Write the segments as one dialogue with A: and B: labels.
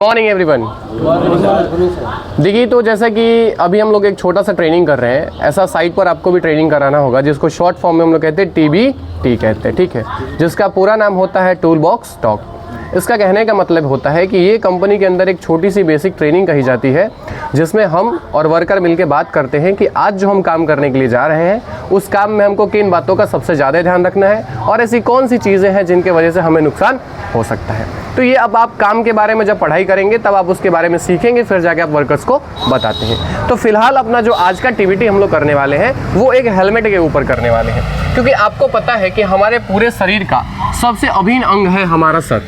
A: Morning everyone. देखिए, तो जैसा कि अभी हम लोग एक छोटा सा ट्रेनिंग कर रहे हैं, ऐसा साइट पर आपको भी ट्रेनिंग कराना होगा, जिसको शॉर्ट फॉर्म में हम लोग कहते हैं TBT कहते हैं, ठीक है, जिसका पूरा नाम होता है टूल बॉक्स टॉक। इसका कहने का मतलब होता है कि ये कंपनी के अंदर एक छोटी सी बेसिक ट्रेनिंग कही जाती है, जिसमें हम और वर्कर मिलकर बात करते हैं कि आज जो हम काम करने के लिए जा रहे हैं उस काम में हमको किन बातों का सबसे ज़्यादा ध्यान रखना है और ऐसी कौन सी चीज़ें हैं जिनके वजह से हमें नुकसान हो सकता है। तो ये अब आप काम के बारे में जब पढ़ाई करेंगे तब आप उसके बारे में सीखेंगे, फिर जाके आप वर्कर्स को बताते हैं। तो फिलहाल अपना जो आज का TBT हम लोग करने वाले हैं वो एक हेलमेट के ऊपर करने वाले हैं, क्योंकि आपको पता है कि हमारे पूरे शरीर का सबसे अभिन्न अंग है हमारा सर,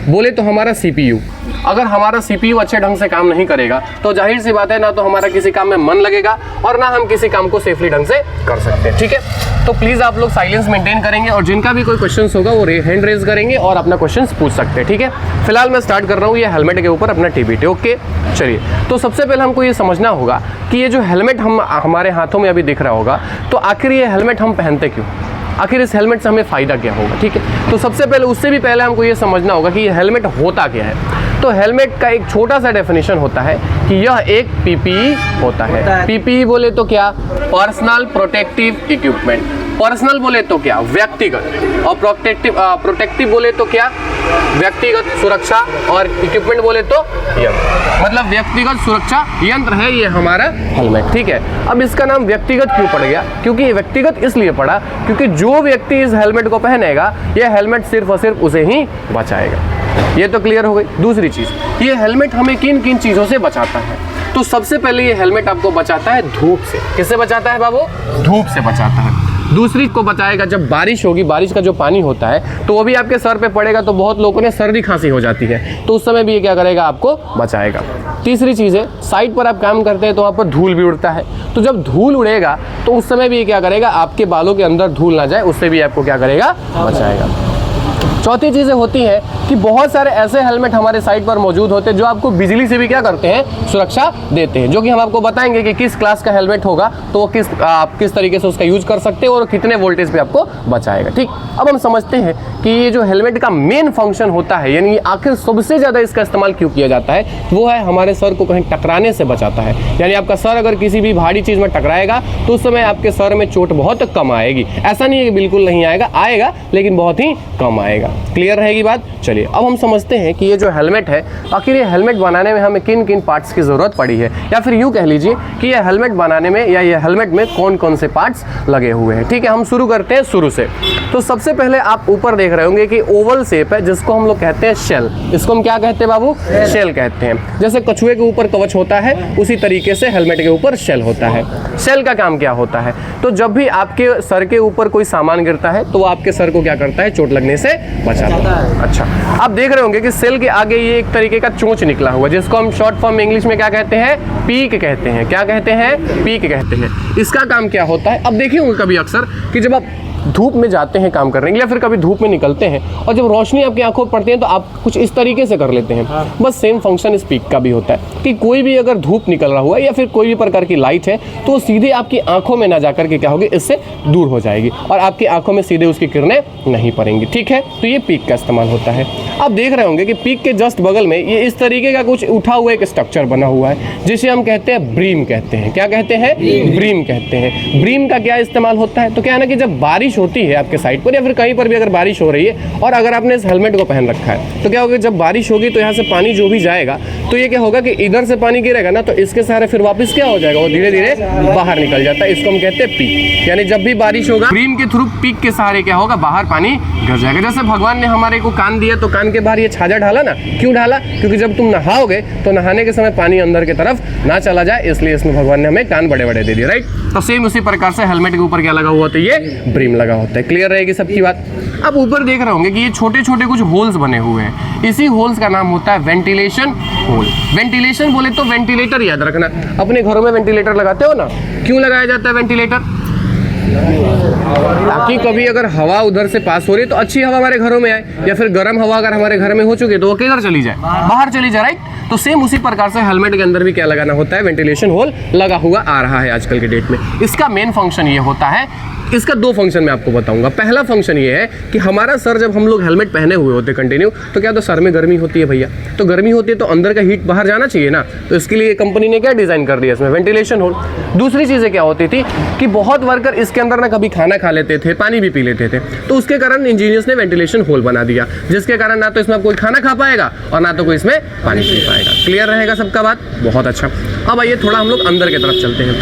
A: बोले तो हमारा CPU। अगर हमारा CPU अच्छे ढंग से काम नहीं करेगा तो जाहिर सी बात है ना तो हमारा किसी काम में मन लगेगा और ना हम किसी काम को सेफली ढंग से कर सकते हैं, ठीक है। तो प्लीज़ आप लोग साइलेंस मेंटेन करेंगे और जिनका भी कोई क्वेश्चंस होगा वो हैंड रेज करेंगे और अपना क्वेश्चंस पूछ सकते हैं, ठीक है। फिलहाल मैं स्टार्ट कर रहा हूँ ये हेलमेट के ऊपर अपना TBT, ओके। चलिए, तो सबसे पहले हमको ये समझना होगा कि ये जो हेलमेट हमारे हाथों में अभी दिख रहा होगा, तो आखिर ये हेलमेट हम पहनते क्यों, आखिर इस हेलमेट से हमें फ़ायदा क्या होगा, ठीक है। तो सबसे पहले उससे भी पहले हमको ये समझना होगा कि ये हेलमेट होता क्या है। तो हेलमेट का एक छोटा सा डेफिनेशन होता है कि यह एक PPE होता है। PPE बोले तो क्या, पर्सनल प्रोटेक्टिव इक्विपमेंट। पर्सनल बोले तो क्या, व्यक्तिगत, और प्रोटेक्टिव बोले तो क्या, व्यक्तिगत सुरक्षा, और इक्विपमेंट बोले तो यंत्र, मतलब व्यक्तिगत सुरक्षा यंत्र है ये हमारा हेलमेट, ठीक है। अब इसका नाम व्यक्तिगत क्यों पड़ गया, क्योंकि ये व्यक्तिगत इसलिए पड़ा क्योंकि जो व्यक्ति इस हेलमेट को पहनेगा ये हेलमेट सिर्फ और सिर्फ उसे ही बचाएगा। ये तो क्लियर हो गई। दूसरी चीज़, ये हेलमेट हमें किन किन चीज़ों से बचाता है। तो सबसे पहले ये हेलमेट आपको बचाता है धूप से। किससे बचाता है बाबू, धूप से बचाता है। दूसरी को बचाएगा जब बारिश होगी, बारिश का जो पानी होता है तो वो भी आपके सर पे पड़ेगा, तो बहुत लोगों ने सर्दी खांसी हो जाती है, तो उस समय भी ये क्या करेगा, आपको बचाएगा। तीसरी चीज़ है, साइड पर आप काम करते हैं तो वहाँ पर धूल भी उड़ता है, तो जब धूल उड़ेगा तो उस समय भी ये क्या करेगा, आपके बालों के अंदर धूल ना जाए, उससे भी आपको क्या करेगा, बचाएगा। चौथी चीज़ें होती हैं कि बहुत सारे ऐसे हेलमेट हमारे साइट पर मौजूद होते हैं जो आपको बिजली से भी क्या करते हैं, सुरक्षा देते हैं, जो कि हम आपको बताएंगे कि किस क्लास का हेलमेट होगा तो वो आप किस तरीके से उसका यूज कर सकते हैं और कितने वोल्टेज पे आपको बचाएगा, ठीक। अब हम समझते हैं कि ये जो हेलमेट का मेन फंक्शन होता है, यानी आखिर सबसे ज़्यादा इसका इस्तेमाल क्यों किया जाता है, वो है हमारे सर को कहीं टकराने से बचाता है। यानी आपका सर अगर किसी भी भारी चीज़ में टकराएगा तो उस समय आपके सर में चोट बहुत कम आएगी। ऐसा नहीं है कि बिल्कुल नहीं आएगा, आएगा लेकिन बहुत ही कम आएगा। क्लियर रहेगी बात। चलिए, अब हम समझते हैं कि ये जो हेलमेट है, आखिर ये हेलमेट बनाने में हमें किन किन पार्ट्स की ज़रूरत पड़ी है, या फिर यूँ कह लीजिए कि ये हेलमेट बनाने में या ये हेलमेट में कौन कौन से पार्ट्स लगे हुए हैं, ठीक है। हम शुरू करते हैं शुरू से। तो सबसे पहले आप ऊपर देख रहे होंगे कि ओवल शेप है, जिसको हम लोग कहते हैं शेल। इसको हम क्या कहते हैं बाबू, शेल कहते हैं। जैसे कछुए के ऊपर कवच होता है, उसी तरीके से हेलमेट के ऊपर शेल होता है। शेल का काम क्या होता है, तो जब भी आपके सर के ऊपर कोई सामान गिरता है तो वो आपके सर को क्या करता है, चोट लगने से बचाता है। अच्छा, आप देख रहे होंगे कि सेल के आगे ये एक तरीके का चोंच निकला हुआ, जिसको हम शॉर्ट फॉर्म में इंग्लिश में क्या कहते हैं, पीक कहते हैं। क्या कहते हैं, पीक कहते हैं। इसका काम क्या होता है, अब देखिए होंगे कभी अक्सर कि जब आप धूप में जाते हैं काम करने के लिए या फिर कभी धूप में निकलते हैं और जब रोशनी आपकी आंखों पर पड़ती है तो आप कुछ इस तरीके से कर लेते हैं। बस सेम फंक्शन इस पीक का भी होता है कि कोई भी अगर धूप निकल रहा हुआ है या फिर कोई भी प्रकार की लाइट है तो वो सीधे आपकी आंखों में ना जाकर के क्या होगी, इससे दूर हो जाएगी और आपकी आंखों में सीधे उसकी किरणें नहीं पड़ेंगी, ठीक है। तो ये पीक का इस्तेमाल होता है। आप देख रहे होंगे कि पीक के जस्ट बगल में ये इस तरीके का कुछ उठा हुआ एक स्ट्रक्चर बना हुआ है, जिसे हम कहते हैं ब्रीम कहते हैं। क्या कहते हैं, ब्रीम कहते हैं। ब्रीम का क्या इस्तेमाल होता है, तो क्या है ना कि जब बारिश होती है आपके साइड पर या फिर कहीं पर भी अगर बारिश हो रही है और अगर आपने इस हेलमेट को पहन रखा है तो क्या होगा, जब बारिश होगी तो यहाँ से पानी जो भी जाएगा तो ये क्या होगा कि इधर से पानी गिरेगा ना तो इसके सहारे फिर वापस क्या हो जाएगा, वो धीरे धीरे बाहर निकल जाता है। इसको हम कहते हैं पीक। यानी जब भी बारिश होगा ब्रीम के थ्रू पीक के सहारे क्या होगा, बाहर पानी घस जाएगा। जैसे भगवान ने हमारे को कान दिया तो कान के बाहर ये छाजा ढाला ना, क्यों ढाला, क्योंकि जब तुम नहाओगे तो नहाने के समय पानी अंदर की तरफ ना चला जाए, इसलिए इसमें भगवान ने हमें कान बड़े बड़े दे दिए, राइट। तो सेम उसी प्रकार से हेलमेट के ऊपर क्या लगा हुआ होता है, ये ब्रीम लगा होता है। क्लियर रहेगी सबकी बात। अब ऊपर देख रहे होंगे कि ये छोटे छोटे कुछ होल्स बने हुए हैं, इसी होल्स का नाम होता है वेंटिलेशन होल। वेंटिलेशन बोले तो वेंटिलेटर याद रखना, अपने घरों में वेंटिलेटर लगाते हो ना, क्यों लगाया जाता है वेंटिलेटर, ताकि कभी अगर हवा उधर से पास हो रही है तो अच्छी हवा हमारे घरों में आए, या फिर गर्म हवा अगर हमारे घर में हो चुकी है तो वो किधर चली जाए, बाहर चली जाए, राइट। तो सेम उसी प्रकार से हेलमेट के अंदर भी क्या लगाना होता है, वेंटिलेशन होल लगा हुआ आ रहा है आजकल के डेट में। इसका मेन फंक्शन ये होता है इसका दो फंक्शन मैं आपको बताऊंगा। पहला फंक्शन ये है कि हमारा सर जब हम लोग हेलमेट पहने हुए होते कंटिन्यू, तो क्या तो सर में गर्मी होती है भैया, तो गर्मी होती है तो अंदर का हीट बाहर जाना चाहिए ना, तो इसके लिए कंपनी ने क्या डिज़ाइन कर दिया इसमें, वेंटिलेशन होल। दूसरी चीज़ें क्या होती थी कि बहुत वर्कर इसके अंदर ना कभी खाना खा लेते थे, पानी भी पी लेते थे, तो उसके कारण इंजीनियर्स ने वेंटिलेशन होल बना दिया, जिसके कारण ना तो इसमें कोई खाना खा पाएगा और ना तो कोई इसमें पानी पी पाएगा। क्लियर रहेगा सबका बात? बहुत अच्छा। अब आइए थोड़ा हम लोग अंदर की तरफ चलते हैं।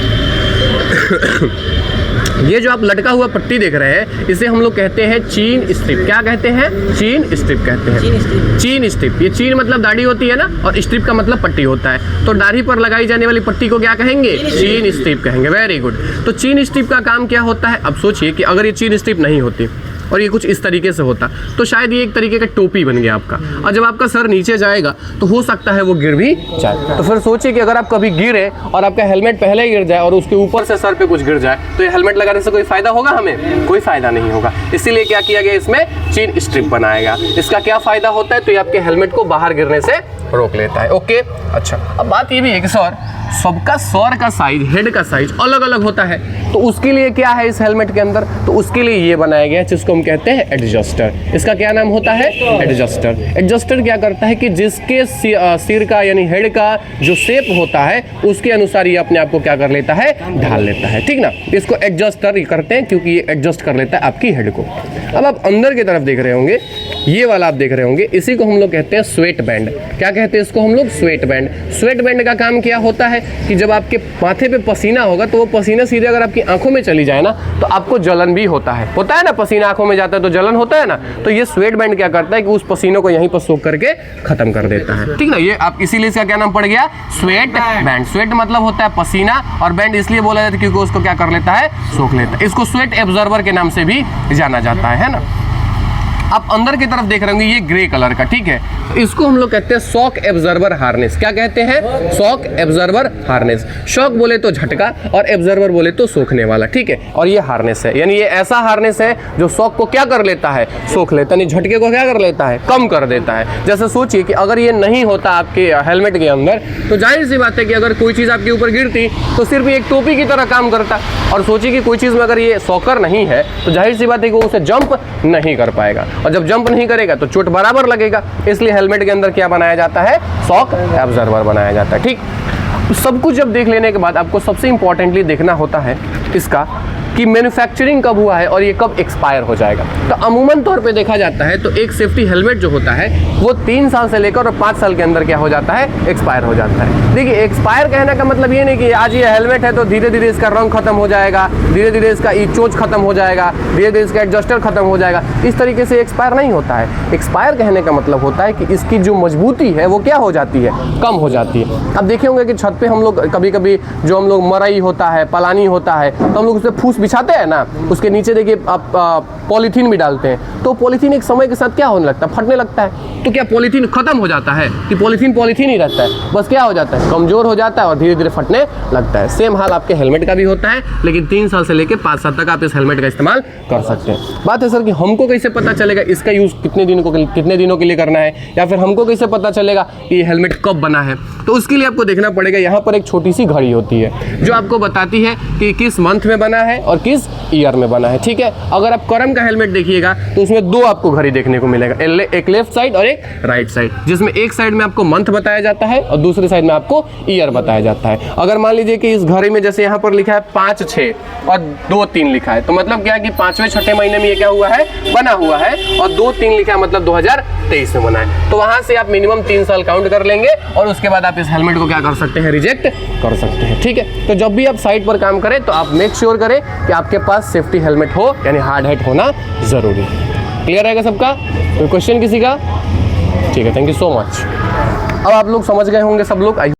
A: ये जो आप लटका हुआ पट्टी देख रहे हैं, इसे हम लोग कहते हैं चीन स्ट्रिप। क्या कहते हैं? चीन स्ट्रिप कहते हैं। चीन स्ट्रिप, ये चीन मतलब दाढ़ी होती है ना, और स्ट्रिप का मतलब पट्टी होता है, तो दाढ़ी पर लगाई जाने वाली पट्टी को क्या कहेंगे? चीन स्ट्रिप कहेंगे। Very good. तो चीन स्ट्रिप का काम क्या होता है? अब सोचिए कि अगर ये चीन स्ट्रिप नहीं होती और ये कुछ इस तरीके से होता, तो शायद ये एक तरीके का टोपी बन गया आपका, और जब आपका सर नीचे जाएगा तो हो सकता है वो गिर भी जाए। तो फिर सोचिए कि अगर आप कभी गिरे और आपका हेलमेट पहले ही गिर जाए और उसके ऊपर से सर पे कुछ गिर जाए, तो ये हेलमेट लगाने से कोई फायदा होगा? हमें कोई फायदा नहीं होगा। इसीलिए क्या किया गया, इसमें चीन स्ट्रिप बनाया गया। इसका क्या फायदा होता है? तो ये आपके हेलमेट को बाहर गिरने से रोक लेता है। ओके, अच्छा। अब बात ये भी है कि सर सबका सर का साइज, हेड का साइज अलग अलग होता है, तो उसके लिए क्या है इस हेलमेट के अंदर? तो उसके लिए ये बनाया गया है जिसको हम कहते हैं एडजस्टर। इसका क्या नाम होता है? एडजस्टर। एडजस्टर क्या करता है कि जिसके सिर का यानी हेड का जो शेप होता है उसके अनुसार ये अपने आप को क्या कर लेता है? ढाल लेता है, ठीक ना। इसको एडजस्टर करते हैं क्योंकि ये एडजस्ट कर लेता है आपकी हेड को। अब आप अंदर की तरफ देख रहे होंगे, ये वाला आप देख रहे होंगे, इसी को हम लोग कहते हैं स्वेट बैंड। क्या कहते हैं इसको हम लोग? Sweat band. स्वेट बैंड का काम क्या होता है कि जब आपके माथे पे पसीना होगा तो वो पसीना सीधे अगर आपकी आंखों में चली जाए ना, तो आपको जलन भी होता है ना, पसीना आंखों में जाता है तो जलन होता है ना। तो ये स्वेट बैंड क्या करता है कि उस पसीनों को यहीं पर सोख करके खत्म कर देता है, ठीक ना। ये आप इसीलिए इसका क्या नाम पड़ गया? Sweat band. स्वेट मतलब होता है पसीना, और बैंड इसलिए बोला जाता है क्योंकि उसको क्या कर लेता है? सोख लेता है। इसको स्वेट एब्जॉर्बर के नाम से भी जाना जाता है ना। आप अंदर की तरफ देख रहे होंगे ये ग्रे कलर का, ठीक है, तो इसको हम लोग कहते हैं शॉक एब्जॉर्बर हार्नेस। क्या कहते हैं? Shock absorber harness. शॉक बोले तो झटका और एब्जॉर्बर बोले तो सोखने वाला, ठीक है। और ये हार्नेस है, यानी ये ऐसा हार्नेस है जो शॉक को क्या कर लेता है? सोख लेता है, झटके को क्या कर लेता है? कम कर देता है। जैसे सोचिए कि अगर ये नहीं होता आपके हेलमेट के अंदर, तो जाहिर सी बात है कि अगर कोई चीज़ आपके ऊपर गिरती तो सिर्फ एक टोपी की तरह काम करता, और सोचिए कि कोई चीज़ में अगर ये शॉकर नहीं है तो जाहिर सी बात है कि वो उसे जंप नहीं कर पाएगा, और जब जंप नहीं करेगा तो चोट बराबर लगेगा। इसलिए हेलमेट के अंदर क्या बनाया जाता है? शॉक एब्जॉर्बर बनाया जाता है, ठीक। सब कुछ जब देख लेने के बाद आपको सबसे इंपॉर्टेंटली देखना होता है इसका कि मैन्युफैक्चरिंग कब हुआ है और ये कब एक्सपायर हो जाएगा। तो अमूमन तौर पे देखा जाता है तो एक सेफ्टी हेलमेट जो होता है वो 3 साल से लेकर और 5 साल के अंदर क्या हो जाता है? एक्सपायर हो जाता है। देखिए, एक्सपायर कहने का मतलब ये नहीं कि आज ये हेलमेट है तो धीरे धीरे इसका रंग खत्म हो जाएगा, धीरे धीरे इसका चोच खत्म हो जाएगा, धीरे धीरे इसका एडजस्टर खत्म हो जाएगा, इस तरीके से एक्सपायर नहीं होता है। एक्सपायर कहने का मतलब होता है कि इसकी जो मजबूती है वो क्या हो जाती है? कम हो जाती है। अब देखे होंगे कि छत पे हम लोग कभी कभी जो हम लोग मरई होता है, पलानी होता है, तो हम लोग उससे फूस बिछाते हैं ना, उसके नीचे देखिए आप पॉलीथीन भी डालते हैं, तो पॉलीथीन एक समय के साथ क्या होने लगता है? फटने लगता है। तो क्या पॉलीथीन खत्म हो जाता है कि पॉलीथीन ही रहता है? बस क्या हो जाता है? कमजोर हो जाता है और धीरे धीरे फटने लगता है। सेम हाल आपके हेलमेट का भी होता है, लेकिन 3 साल से लेकर 5 साल तक आप इस हेलमेट का इस्तेमाल कर सकते हैं। बात है सर कि हमको कैसे पता चलेगा इसका यूज़ कितने दिनों के लिए करना है, या फिर हमको कैसे पता चलेगा कि ये हेलमेट कब बना है? तो उसके लिए आपको देखना पड़ेगा, यहाँ पर एक छोटी सी घड़ी होती है जो आपको बताती है कि किस मंथ में बना है और किस ईयर में बना है, ठीक है। अगर आप करम का हेलमेट देखिएगा तो उसमें 2 आपको घड़ी देखने को मिलेगा, एक लेफ्ट साइड और एक राइट साइड, जिसमें एक साइड में आपको मंथ बताया जाता है और दूसरी साइड में आपको ईयर बताया जाता है। अगर मान लीजिए कि इस घड़ी में जैसे यहाँ पर लिखा है 5-6 और 2-3 लिखा है, तो मतलब क्या है कि 5वें-6ठे महीने में ये क्या हुआ है? बना हुआ है, और 2-3 लिखा है मतलब 2023 में बना है। तो वहां से आप मिनिमम 3 साल काउंट कर लेंगे और उसके बाद आप इस हेलमेट को क्या कर सकते हैं? रिजेक्ट कर सकते हैं, ठीक है। तो जब भी आप साइट पर काम करें तो आप मेक श्योर करें कि आपके पास सेफ्टी हेलमेट हो, यानी हार्ड हैट होना जरूरी है। क्लियर रहेगा सबका? कोई क्वेश्चन किसी का? ठीक है, थैंक यू सो मच। अब आप लोग समझ गए होंगे सब लोग।